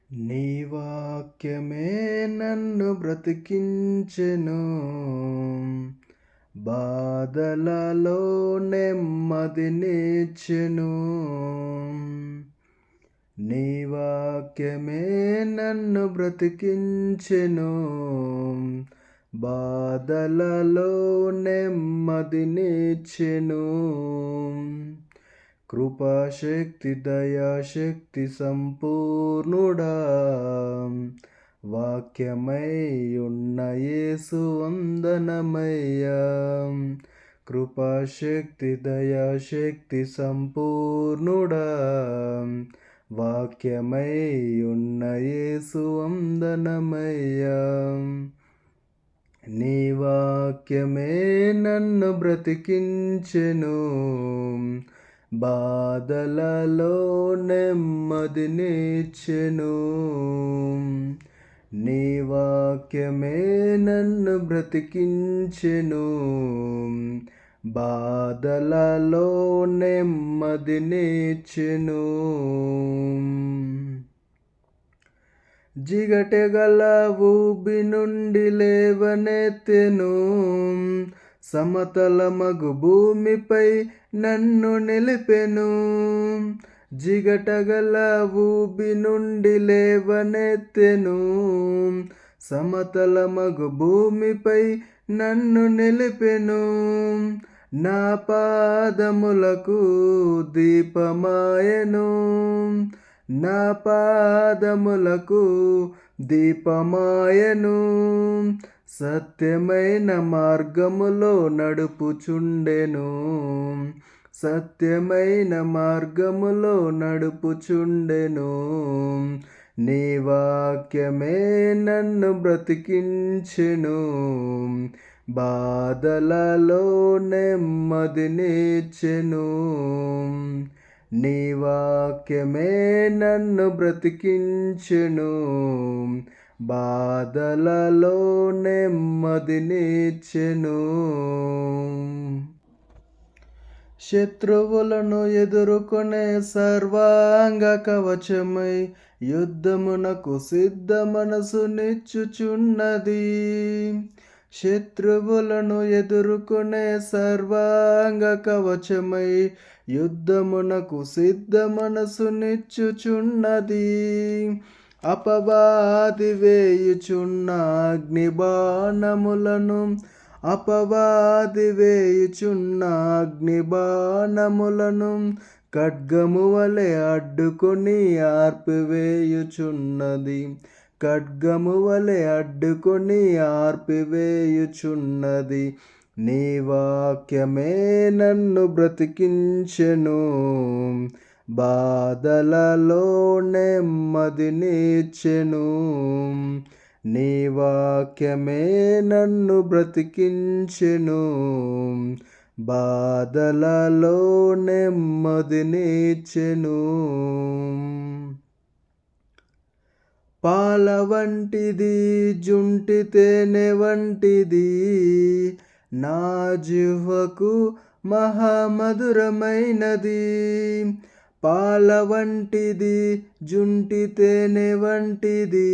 నీ వాక్యమే నన్ను బ్రతికించెను, బాధలలో నెమ్మదినిచ్చెను. నీ వాక్యమే నన్ను బ్రతికించెను, బాధలలో నెమ్మదినిచ్చెను. కృపాశక్తి దయాశక్తి సంపూర్ణుడా, వాక్యమై ఉన్న యేసు వందనమయ్యా. కృపాశక్తి దయాశక్తి సంపూర్ణుడా, వాక్యమై ఉన్న యేసు వందనమయ్యా. నీ వాక్యమే నన్ను బ్రతికించెను, బాధలలో నెమ్మదినిచ్చెను. నీ వాక్యమే నన్ను బ్రతికించెను, బాధలలో నెమ్మదినిచ్చెను. జిగటెగల ఊబి నుండి లేవనెత్తెను, సమతలమగు భూమిపై నన్ను నిలిపెను. జిగటగల ఊబి నుండి లేవనెత్తెను, సమతలమగు భూమిపై నన్ను నిలిపెను. నా పాదములకు దీపమాయెను, నా పాదములకు దీపమాయెను. సత్యమైన మార్గములో నడుపుచుండెను, సత్యమైన మార్గములో నడుపుచుండెను. నీ వాక్యమే నన్ను బ్రతికించెను, బాధలలో నెమ్మదినిచ్చెను. నీ వాక్యమే నన్ను బ్రతికించెను, బాధలలో నెమ్మదినిచ్చెను. శత్రువులను ఎదుర్కొనే సర్వాంగ కవచమై యుద్ధమునకు సిద్ధ మనసునిచ్చుచున్నది. శత్రువులను ఎదుర్కొనే సర్వాంగ కవచమై యుద్ధమునకు సిద్ధ మనసునిచ్చుచున్నది. అపవాది వేయుచున్న అగ్నిబాణములను, అపవాది వేయుచున్న అగ్నిబాణములను ఖడ్గము వలె అడ్డుకొని ఆర్పివేయుచున్నది, ఖడ్గము వలె అడ్డుకొని ఆర్పివేయుచున్నది. నీ వాక్యమే నన్ను బ్రతికించెను, బాధలలో నెమ్మదినిచ్చెను. నీ వాక్యమే నన్ను బ్రతికించెను, బాధలలో నెమ్మదినిచ్చెను. పాల వంటిది జుంటి తేనె వంటిది నా జిహ్వకు మహామధురమైనది. పాల వంటిది జుంటి తేనె వంటిది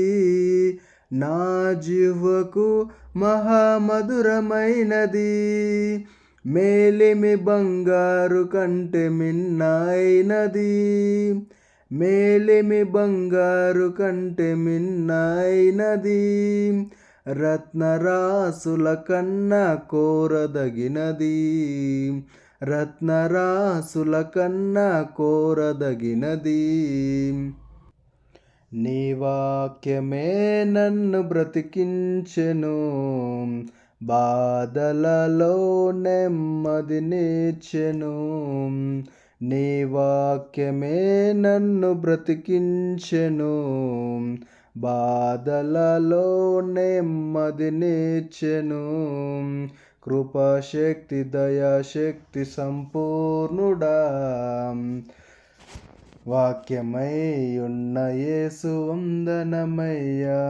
నా జిహ్వకు మహామధురమైనది. మేలిమి బంగారు కంటే మిన్నైనది, మేలిమి బంగారు కంటే మిన్నైనది. రత్నరాసుల కన్నా కోరదగినది, రత్నరాసుల కన్నా కోరదగినది. నీ వాక్యమే నన్ను బ్రతికించెను, బాధలలో నెమ్మదినిచ్చెను. నీ వాక్యమే నన్ను బ్రతికించెను, బాధలలో నెమ్మదినిచ్చెను. కృపాశక్తి దయాశక్తి సంపూర్ణుడా, వాక్యమై ఉన్న యేసు వందనమయ్యా.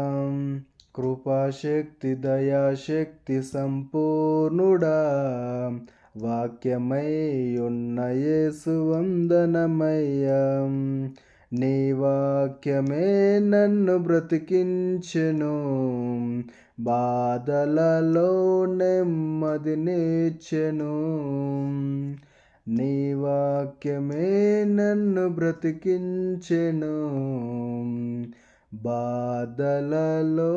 కృపాశక్తి దయాశక్తి సంపూర్ణుడా, వాక్యమై ఉన్న యేసు వందనమయ్యా. నీ వాక్యమే నన్ను బ్రతికించెను, బాధలలో నెమ్మదినిచ్చెను. నీ వాక్యమే నన్ను బ్రతికించెను, బాధలలో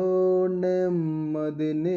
నెమ్మదినిచ్చెను.